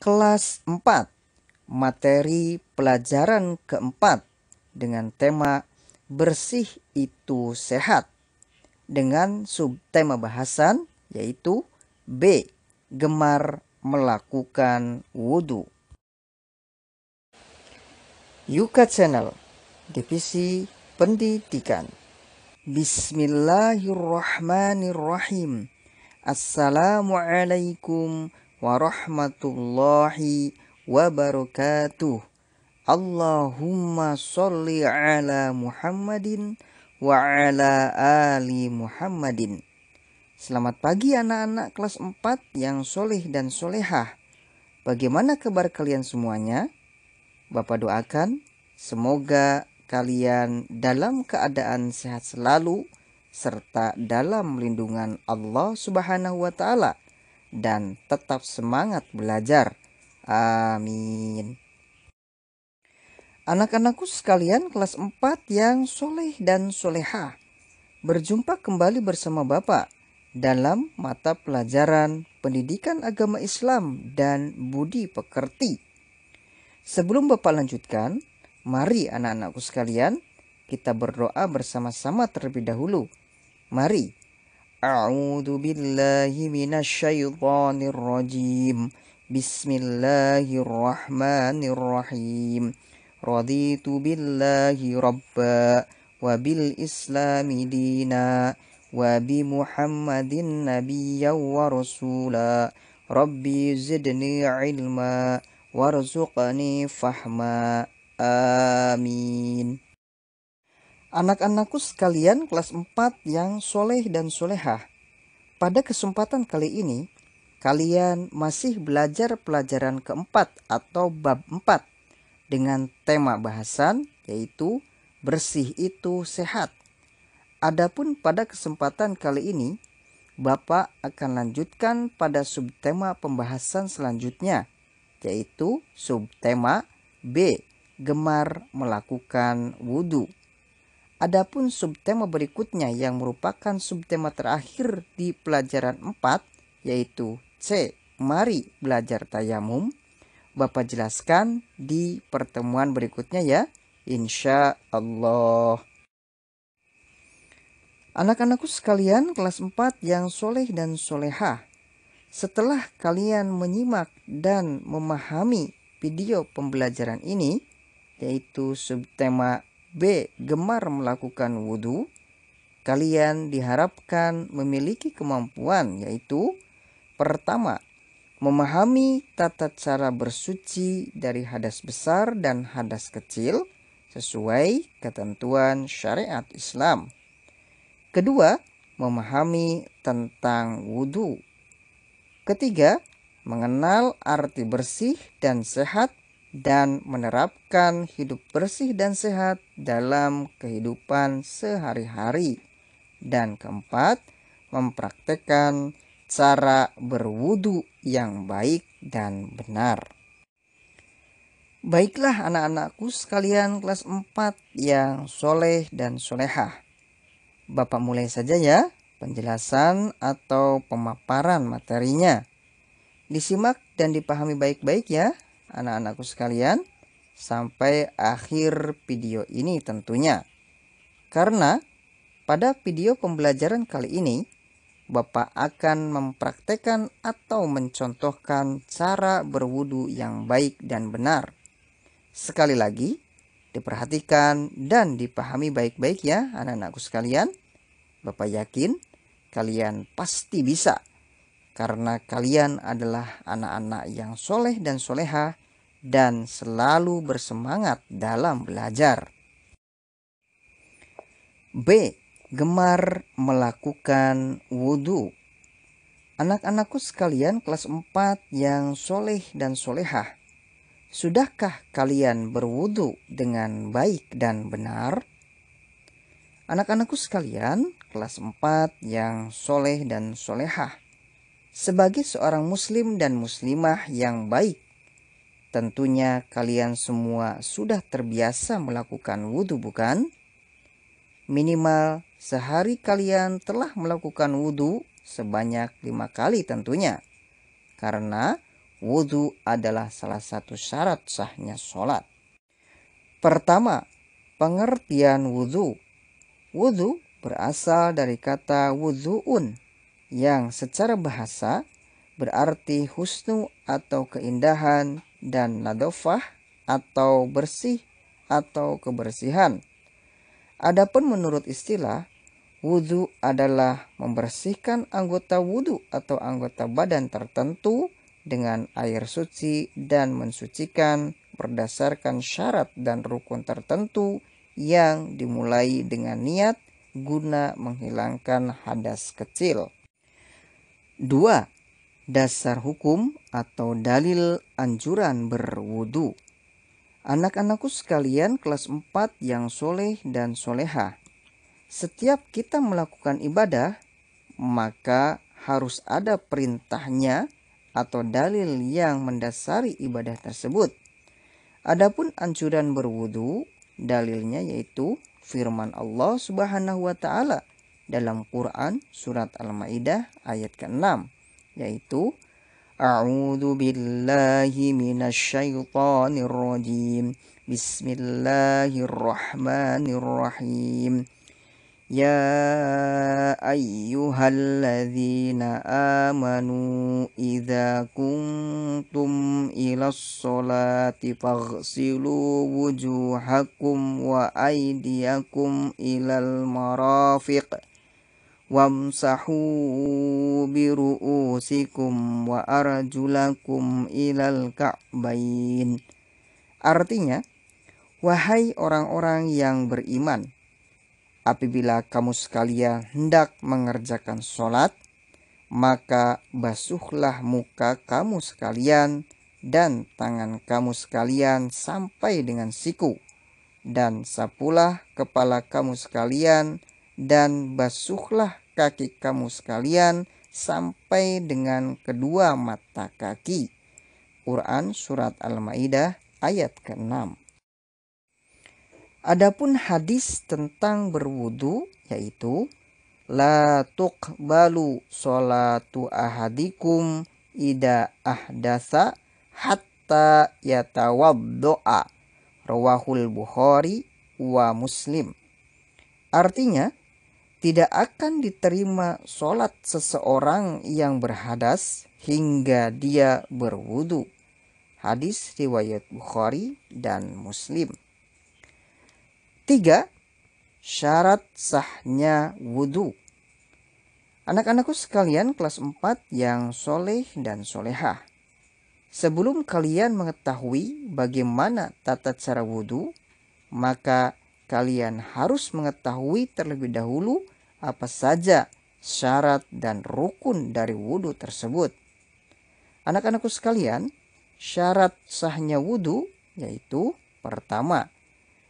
Kelas 4, materi pelajaran keempat dengan tema bersih itu sehat, dengan subtema bahasan yaitu B. Gemar melakukan wudhu. Yuka Channel, Divisi Pendidikan. Bismillahirrahmanirrahim. Assalamualaikum warahmatullahi wabarakatuh. Allahumma sholli ala Muhammadin wa ala ali Muhammadin. Selamat pagi anak-anak kelas 4 yang soleh dan solehah. Bagaimana kabar kalian semuanya? Bapak doakan semoga kalian dalam keadaan sehat selalu serta dalam lindungan Allah Subhanahu wa taala dan tetap semangat belajar. Amin. Anak-anakku sekalian kelas 4 yang soleh dan solehah, berjumpa kembali bersama Bapak dalam mata pelajaran Pendidikan Agama Islam dan Budi Pekerti. Sebelum Bapak lanjutkan, mari anak-anakku sekalian, kita berdoa bersama-sama terlebih dahulu. Mari. A'udzu billahi minasyaitonir rajim. Bismillahirrahmanirrahim. Raditu billahi rabba wa bil islami dina wa bi Muhammadin nabiyyan wa rasula. Rabbi zidni ilma warzuqni fahma. Amin. Anak-anakku sekalian kelas 4 yang soleh dan solehah, pada kesempatan kali ini kalian masih belajar pelajaran keempat atau bab 4 dengan tema bahasan yaitu bersih itu sehat. Adapun pada kesempatan kali ini Bapak akan lanjutkan pada subtema pembahasan selanjutnya yaitu subtema B. Gemar melakukan wudhu. Adapun subtema berikutnya yang merupakan subtema terakhir di pelajaran 4 yaitu C. Mari belajar tayamum. Bapak jelaskan di pertemuan berikutnya ya, insya Allah. Anak-anakku sekalian kelas 4 yang soleh dan solehah, setelah kalian menyimak dan memahami video pembelajaran ini yaitu subtema B. Gemar melakukan wudhu, kalian diharapkan memiliki kemampuan yaitu pertama, memahami tata cara bersuci dari hadas besar dan hadas kecil sesuai ketentuan syariat Islam. Kedua, memahami tentang wudhu. Ketiga, mengenal arti bersih dan sehat dan menerapkan hidup bersih dan sehat dalam kehidupan sehari-hari. Dan keempat, mempraktekkan cara berwudu yang baik dan benar. Baiklah anak-anakku sekalian kelas 4 yang soleh dan solehah. Bapak mulai saja ya penjelasan atau pemaparan materinya. Disimak dan dipahami baik-baik ya anak-anakku sekalian sampai akhir video ini tentunya. Karena pada video pembelajaran kali ini Bapak akan mempraktekkan atau mencontohkan cara berwudu yang baik dan benar. Sekali lagi, diperhatikan dan dipahami baik-baik ya anak-anakku sekalian. Bapak yakin kalian pasti bisa, karena kalian adalah anak-anak yang soleh dan solehah dan selalu bersemangat dalam belajar. B. Gemar melakukan wudhu. Anak-anakku sekalian kelas 4 yang soleh dan solehah, sudahkah kalian berwudhu dengan baik dan benar? Anak-anakku sekalian kelas 4 yang soleh dan solehah, sebagai seorang muslim dan muslimah yang baik, tentunya kalian semua sudah terbiasa melakukan wudhu bukan? Minimal sehari kalian telah melakukan wudhu sebanyak 5 kali tentunya. Karena wudhu adalah salah satu syarat sahnya sholat. Pertama, pengertian wudhu. Wudhu berasal dari kata wudhu'un yang secara bahasa berarti husnu atau keindahan dan nadofah atau bersih atau kebersihan. Adapun menurut istilah, wudhu adalah membersihkan anggota wudhu atau anggota badan tertentu dengan air suci dan mensucikan berdasarkan syarat dan rukun tertentu yang dimulai dengan niat guna menghilangkan hadas kecil. 2. Dasar hukum atau dalil anjuran berwudu. Anak-anakku sekalian kelas 4 yang soleh dan soleha. Setiap kita melakukan ibadah, maka harus ada perintahnya atau dalil yang mendasari ibadah tersebut. Adapun anjuran berwudu, dalilnya yaitu firman Allah Subhanahu wa taala dalam Quran surat Al-Maidah ayat ke-6, yaitu A'udzu billahi minasyaitonir rajim. Bismillahirrahmanirrahim. Ya ayyuhalladzina amanu idza kuntum ilas sholati faghsilu wujuhakum wa aydiyakum ilal marafiq wamsahu biru'usikum wa arjulakum ilal ka'bain. Artinya, wahai orang-orang yang beriman, apabila kamu sekalian hendak mengerjakan sholat, maka basuhlah muka kamu sekalian dan tangan kamu sekalian sampai dengan siku, dan sapulah kepala kamu sekalian, dan basuhlah kaki kamu sekalian sampai dengan kedua mata kaki. Quran surat Al-Maidah ayat ke-6. Adapun hadis tentang berwudu yaitu la tuqbalu sholatu ahadikum ida ahdasa hatta yatawaddo'a, rawahul Bukhari wa Muslim. Artinya, tidak akan diterima sholat seseorang yang berhadas hingga dia berwudu. Hadis riwayat Bukhari dan Muslim. 3. Syarat sahnya wudu. Anak-anakku sekalian kelas 4 yang soleh dan solehah. Sebelum kalian mengetahui bagaimana tata cara wudu, maka kalian harus mengetahui terlebih dahulu apa saja syarat dan rukun dari wudu tersebut. Anak-anakku sekalian, syarat sahnya wudu yaitu pertama,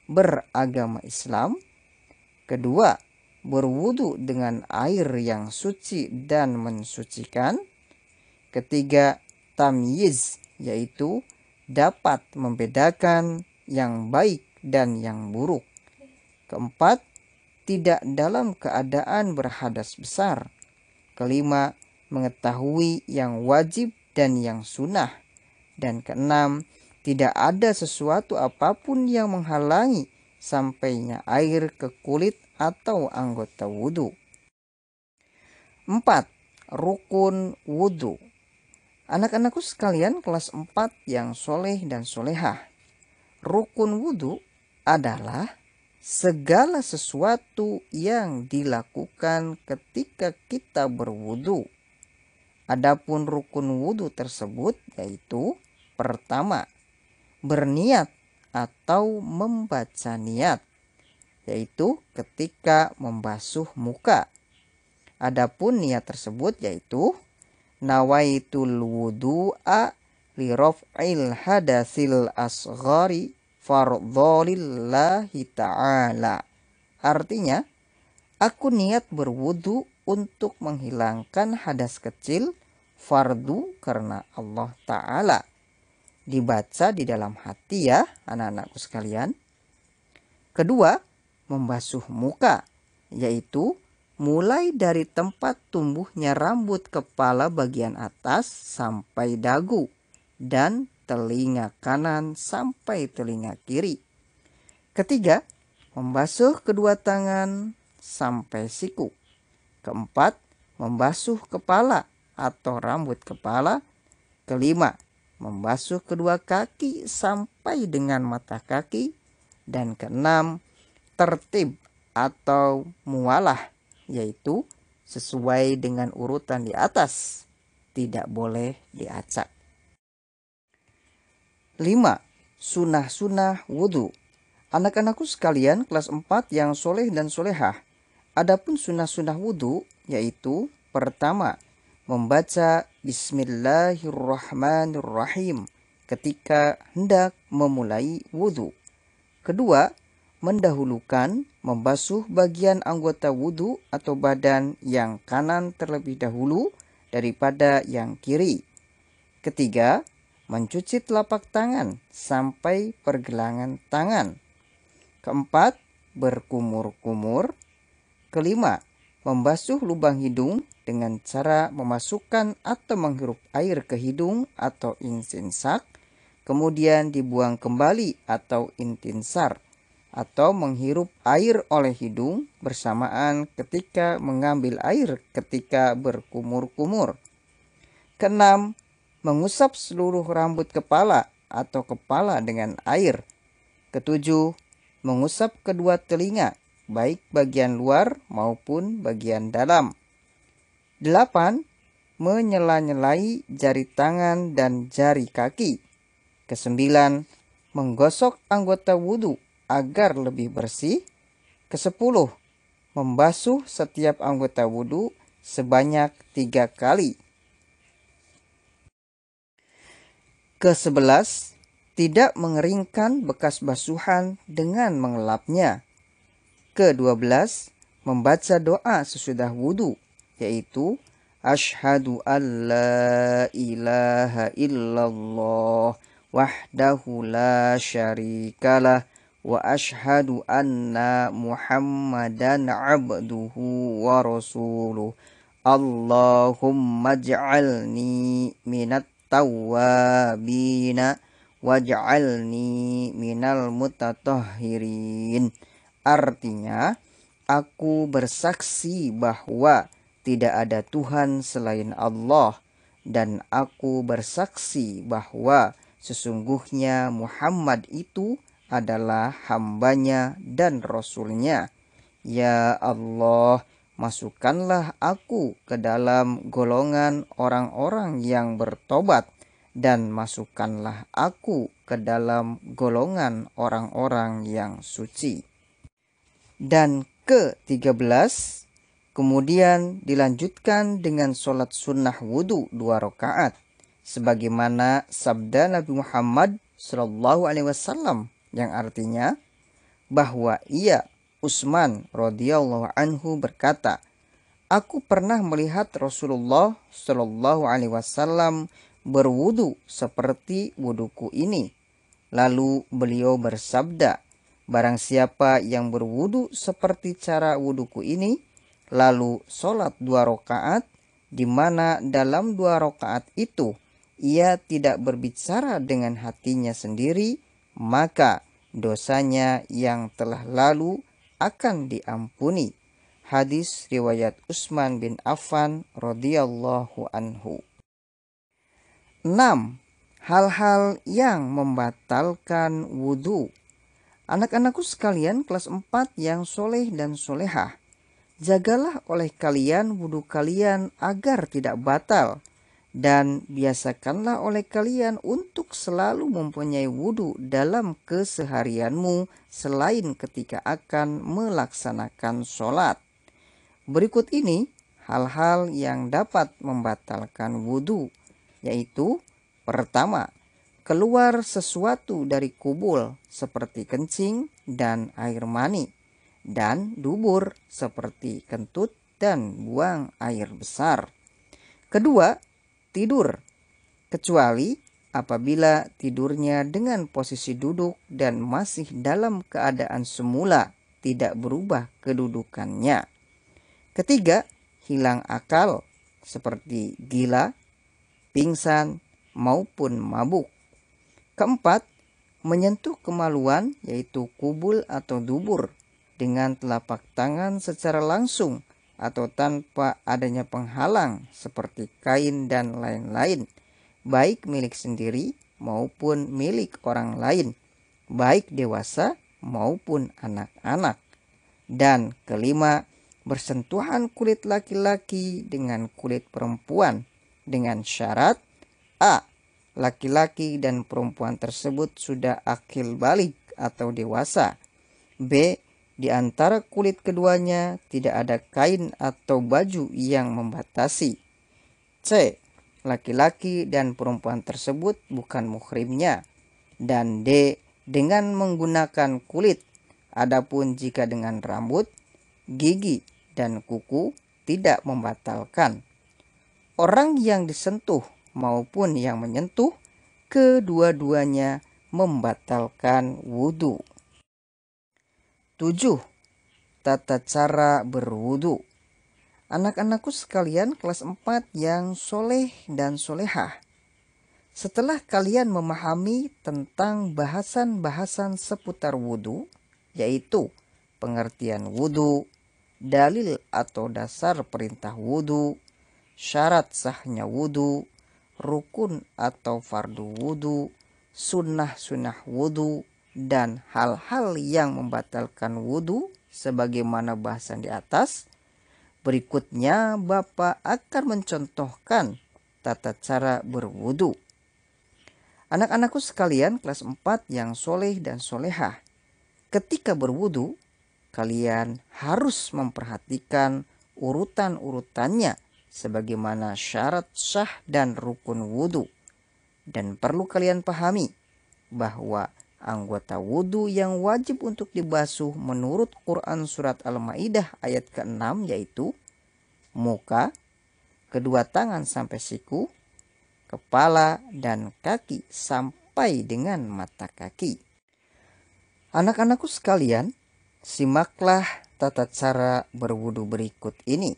beragama Islam. Kedua, berwudu dengan air yang suci dan mensucikan. Ketiga, tamyiz, yaitu dapat membedakan yang baik dan yang buruk. Keempat, tidak dalam keadaan berhadas besar. Kelima, mengetahui yang wajib dan yang sunnah. Dan keenam, tidak ada sesuatu apapun yang menghalangi sampainya air ke kulit atau anggota wudu. 4. Rukun wudu. Anak-anakku sekalian kelas 4 yang soleh dan solehah. Rukun wudu adalah segala sesuatu yang dilakukan ketika kita berwudu. Adapun rukun wudu tersebut yaitu pertama, berniat atau membaca niat, yaitu ketika membasuh muka. Adapun niat tersebut yaitu nawaitul wudu'a li raf'il hadasil asghari fardholillahi ta'ala. Artinya, aku niat berwudu untuk menghilangkan hadas kecil fardu karena Allah Ta'ala. Dibaca di dalam hati ya anak-anakku sekalian. Kedua, membasuh muka, yaitu mulai dari tempat tumbuhnya rambut kepala bagian atas sampai dagu. dan telinga kanan sampai telinga kiri. Ketiga, membasuh kedua tangan sampai siku. Keempat, membasuh kepala atau rambut kepala. Kelima, membasuh kedua kaki sampai dengan mata kaki. Dan keenam, tertib atau mualah, yaitu sesuai dengan urutan di atas, tidak boleh diacak. 5. Sunnah-sunnah wudhu. Anak-anakku sekalian kelas 4 yang soleh dan solehah, adapun sunnah-sunnah wudhu yaitu pertama, membaca Bismillahirrahmanirrahim ketika hendak memulai wudhu. Kedua, mendahulukan membasuh bagian anggota wudhu atau badan yang kanan terlebih dahulu daripada yang kiri. Ketiga, mencuci telapak tangan sampai pergelangan tangan. Keempat, berkumur-kumur. Kelima, membasuh lubang hidung dengan cara memasukkan atau menghirup air ke hidung atau istinsak, kemudian dibuang kembali atau intinsar, atau menghirup air oleh hidung bersamaan ketika mengambil air ketika berkumur-kumur. Keenam, mengusap seluruh rambut kepala atau kepala dengan air. Ketujuh, mengusap kedua telinga, baik bagian luar maupun bagian dalam. 8. Menyela-nyelai jari tangan dan jari kaki. Kesembilan, menggosok anggota wudhu agar lebih bersih. Kesepuluh, membasuh setiap anggota wudhu sebanyak 3 kali. Ke-11, tidak mengeringkan bekas basuhan dengan mengelapnya. Ke-12, membaca doa sesudah wudhu, yaitu Asyhadu an la ilaha illallah wahdahu la syarikalah wa asyhadu anna Muhammadan abduhu wa rasuluh. Allahumma ij'alni minat tawwabina waj'alni minal mutatahhirin. Artinya, aku bersaksi bahwa tidak ada Tuhan selain Allah, dan aku bersaksi bahwa sesungguhnya Muhammad itu adalah hambanya dan rasulnya. Ya Allah, masukkanlah aku ke dalam golongan orang-orang yang bertobat, dan masukkanlah aku ke dalam golongan orang-orang yang suci. Dan ke-13, kemudian dilanjutkan dengan sholat sunnah wudhu 2 rakaat, sebagaimana sabda Nabi Muhammad SAW yang artinya bahwa ia, Utsman radhiyallahu anhu, berkata, aku pernah melihat Rasulullah SAW berwudu seperti wuduku ini. Lalu beliau bersabda, barang siapa yang berwudu seperti cara wuduku ini, lalu sholat 2 rakaat, di mana dalam 2 rakaat itu ia tidak berbicara dengan hatinya sendiri, maka dosanya yang telah lalu akan diampuni. Hadis riwayat Utsman bin Affan radhiyallahu anhu. 6. Hal-hal yang membatalkan wudhu. Anak-anakku sekalian kelas 4 yang soleh dan solehah, jagalah oleh kalian wudhu kalian agar tidak batal, dan biasakanlah oleh kalian untuk selalu mempunyai wudhu dalam keseharianmu selain ketika akan melaksanakan sholat. Berikut ini hal-hal yang dapat membatalkan wudhu, yaitu pertama, keluar sesuatu dari kubul seperti kencing dan air mani, dan dubur seperti kentut dan buang air besar. Kedua, tidur, kecuali apabila tidurnya dengan posisi duduk dan masih dalam keadaan semula, tidak berubah kedudukannya. Ketiga, hilang akal seperti gila, pingsan, maupun mabuk. Keempat, menyentuh kemaluan yaitu kubul atau dubur dengan telapak tangan secara langsung atau tanpa adanya penghalang seperti kain dan lain-lain, baik milik sendiri maupun milik orang lain, baik dewasa maupun anak-anak. Dan kelima, bersentuhan kulit laki-laki dengan kulit perempuan dengan syarat A. Laki-laki dan perempuan tersebut sudah akil balik atau dewasa. B. Di antara kulit keduanya tidak ada kain atau baju yang membatasi. C. Laki-laki dan perempuan tersebut bukan muhrimnya. Dan D. Dengan menggunakan kulit. Adapun jika dengan rambut, gigi, dan kuku tidak membatalkan. Orang yang disentuh maupun yang menyentuh, kedua-duanya membatalkan wudhu. 7. Tata cara berwudhu. Anak-anakku sekalian kelas 4 yang soleh dan solehah, setelah kalian memahami tentang bahasan-bahasan seputar wudhu, yaitu pengertian wudhu, dalil atau dasar perintah wudhu, syarat sahnya wudhu, rukun atau fardu wudhu, sunnah-sunnah wudhu, dan hal-hal yang membatalkan wudhu sebagaimana bahasan di atas, berikutnya Bapak akan mencontohkan tata cara berwudhu. Anak-anakku sekalian kelas 4 yang soleh dan solehah, ketika berwudhu, kalian harus memperhatikan urutan-urutannya sebagaimana syarat sah dan rukun wudhu. Dan perlu kalian pahami bahwa anggota wudhu yang wajib untuk dibasuh menurut Quran Surat Al-Ma'idah ayat ke-6 yaitu muka, kedua tangan sampai siku, kepala, dan kaki sampai dengan mata kaki. Anak-anakku sekalian, simaklah tata cara berwudu berikut ini.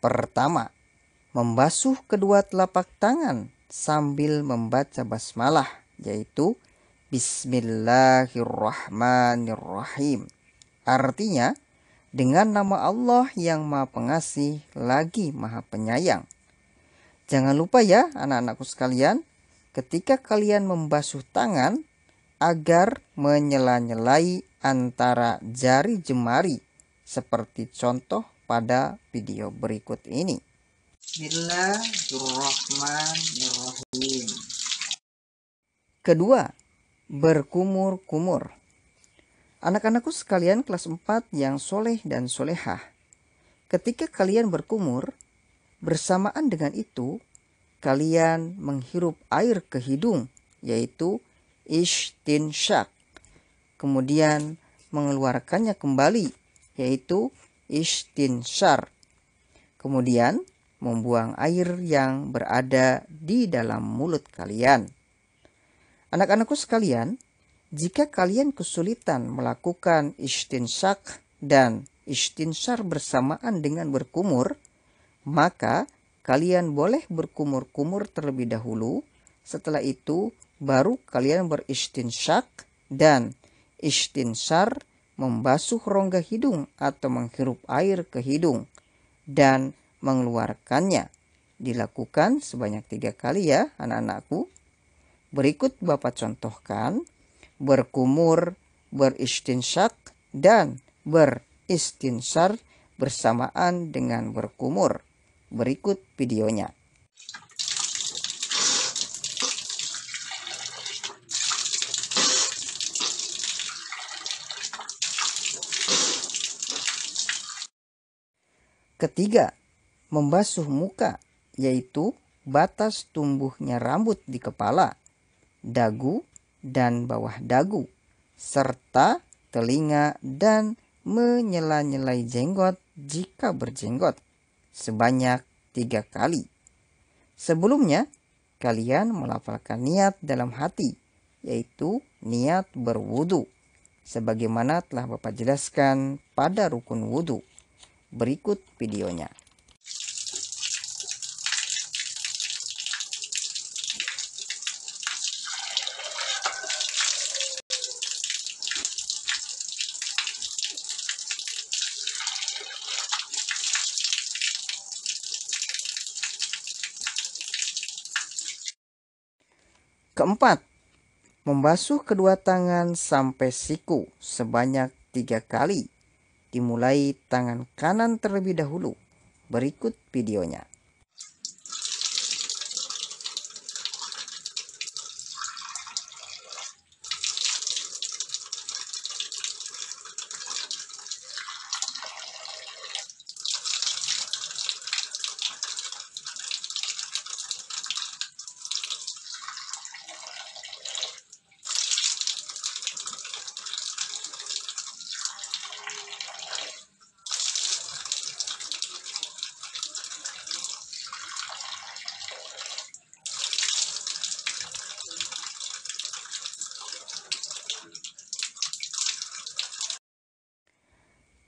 Pertama, membasuh kedua telapak tangan sambil membaca basmalah, yaitu Bismillahirrahmanirrahim. Artinya, dengan nama Allah yang Maha Pengasih lagi Maha Penyayang. Jangan lupa ya anak-anakku sekalian, ketika kalian membasuh tangan, agar menyela-nyelai antara jari jemari seperti contoh pada video berikut ini. Bismillahirrahmanirrahim. Kedua, berkumur-kumur. Anak-anakku sekalian kelas 4 yang soleh dan solehah, ketika kalian berkumur, bersamaan dengan itu kalian menghirup air ke hidung, yaitu istinsyak, kemudian mengeluarkannya kembali, yaitu istinsyar, kemudian membuang air yang berada di dalam mulut kalian. Anak-anakku sekalian, jika kalian kesulitan melakukan istinsyak dan istinsyar bersamaan dengan berkumur, maka kalian boleh berkumur-kumur terlebih dahulu. Setelah itu baru kalian beristinsyak dan istinsyar, membasuh rongga hidung atau menghirup air ke hidung dan mengeluarkannya. Dilakukan sebanyak 3 kali ya anak-anakku. Berikut Bapak contohkan: berkumur, beristinsyak, dan beristinsar bersamaan dengan berkumur. Berikut videonya. Ketiga, membasuh muka, yaitu batas tumbuhnya rambut di kepala, dagu, dan bawah dagu, serta telinga dan menyela-nyelai jenggot jika berjenggot sebanyak 3 kali. Sebelumnya, kalian melafalkan niat dalam hati, yaitu niat berwudu, sebagaimana telah Bapak jelaskan pada rukun wudu. Berikut videonya. Keempat, membasuh kedua tangan sampai siku sebanyak 3 kali. Dimulai tangan kanan terlebih dahulu. Berikut videonya.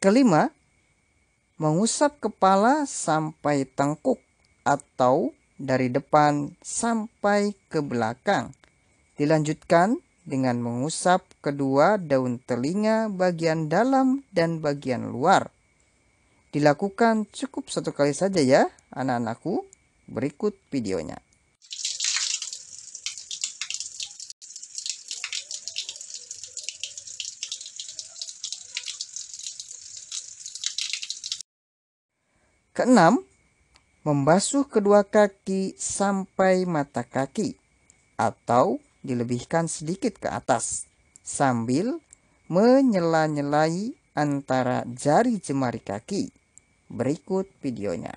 Kelima, mengusap kepala sampai tengkuk atau dari depan sampai ke belakang. Dilanjutkan dengan mengusap kedua daun telinga bagian dalam dan bagian luar. Dilakukan cukup 1 kali saja ya anak-anakku. Berikut videonya. Keenam, membasuh kedua kaki sampai mata kaki atau dilebihkan sedikit ke atas sambil menyela-nyelai antara jari jemari kaki. Berikut videonya.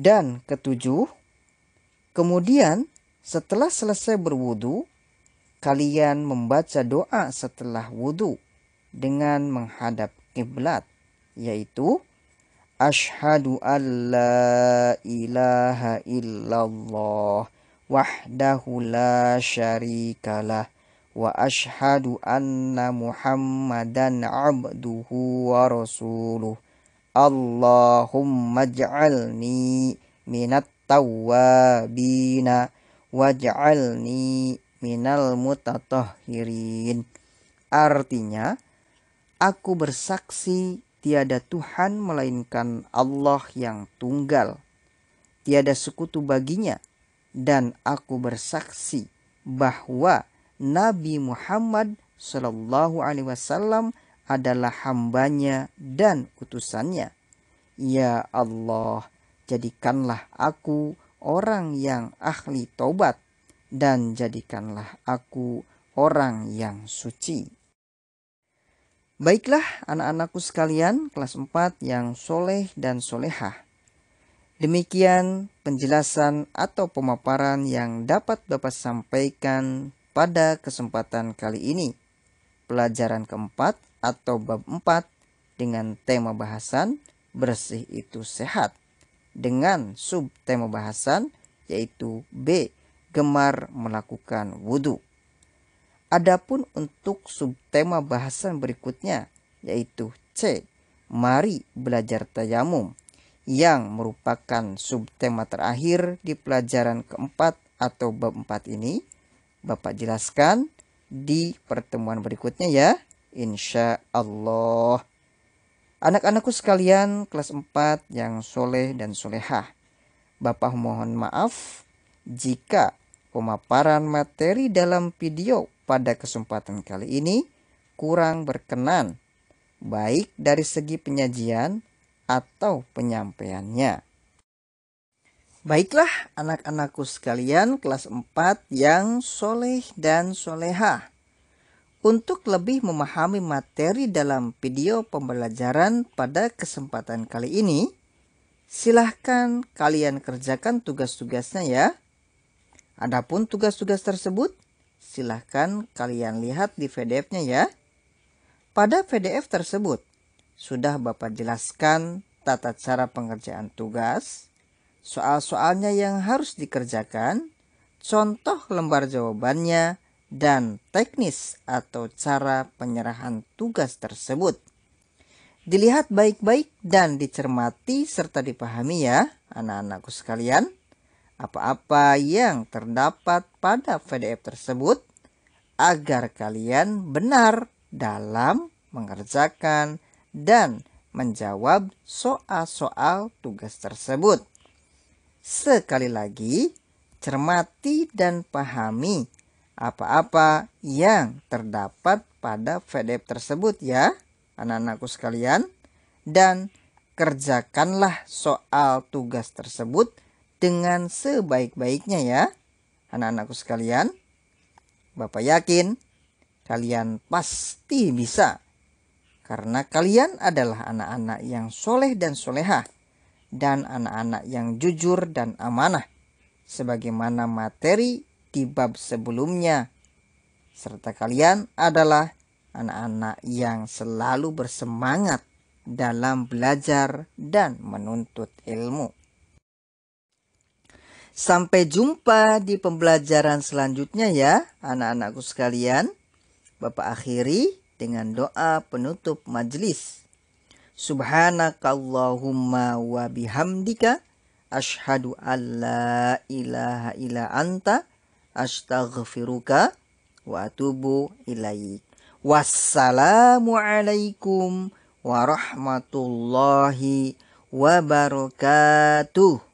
Dan ketujuh, kemudian setelah selesai berwudu, kalian membaca doa setelah wudu dengan menghadap kiblat, yaitu Asyhadu an la ilaha illallah wahdahu la syarikalah wa asyhadu anna Muhammadan abduhu wa rasuluh. Allahumma ja'alni minat tawwabina waj'alni minal mutatahhirin. Artinya, aku bersaksi tiada Tuhan melainkan Allah yang tunggal, tiada sekutu baginya, dan aku bersaksi bahwa Nabi Muhammad SAW adalah hambanya dan utusannya. Ya Allah, jadikanlah aku orang yang ahli taubat dan jadikanlah aku orang yang suci. Baiklah anak-anakku sekalian kelas 4 yang soleh dan solehah. Demikian penjelasan atau pemaparan yang dapat Bapak sampaikan pada kesempatan kali ini. Pelajaran keempat atau bab 4 dengan tema bahasan bersih itu sehat. Dengan subtema bahasan yaitu B, gemar melakukan wudhu. Adapun untuk subtema bahasan berikutnya yaitu C, mari belajar tayamum, yang merupakan subtema terakhir di pelajaran keempat atau bab 4 ini. Bapak jelaskan di pertemuan berikutnya ya, insya Allah. Anak-anakku sekalian kelas 4 yang soleh dan solehah, Bapak mohon maaf jika pemaparan materi dalam video pada kesempatan kali ini kurang berkenan, baik dari segi penyajian atau penyampaiannya. Baiklah anak-anakku sekalian kelas 4 yang soleh dan solehah. Untuk lebih memahami materi dalam video pembelajaran pada kesempatan kali ini, silahkan kalian kerjakan tugas-tugasnya ya. Adapun tugas-tugas tersebut, silahkan kalian lihat di PDF-nya ya. Pada PDF tersebut, sudah Bapak jelaskan tata cara pengerjaan tugas, soal-soalnya yang harus dikerjakan, contoh lembar jawabannya, dan teknis atau cara penyerahan tugas tersebut. Dilihat baik-baik dan dicermati serta dipahami ya anak-anakku sekalian. Apa-apa yang terdapat pada PDF tersebut agar kalian benar dalam mengerjakan dan menjawab soal-soal tugas tersebut. Sekali lagi, cermati dan pahami apa-apa yang terdapat pada PDF tersebut ya anak-anakku sekalian, dan kerjakanlah soal tugas tersebut dengan sebaik-baiknya ya anak-anakku sekalian. Bapak yakin kalian pasti bisa, karena kalian adalah anak-anak yang soleh dan solehah, dan anak-anak yang jujur dan amanah, sebagaimana materi di bab sebelumnya. Serta kalian adalah anak-anak yang selalu bersemangat dalam belajar dan menuntut ilmu. Sampai jumpa di pembelajaran selanjutnya ya anak-anakku sekalian. Bapak akhiri dengan doa penutup majelis. Subhanakallahumma wa bihamdika asyhadu an la ilaha illa anta astaghfiruka wa atubu ilaik. Wassalamualaikum warahmatullahi wabarakatuh.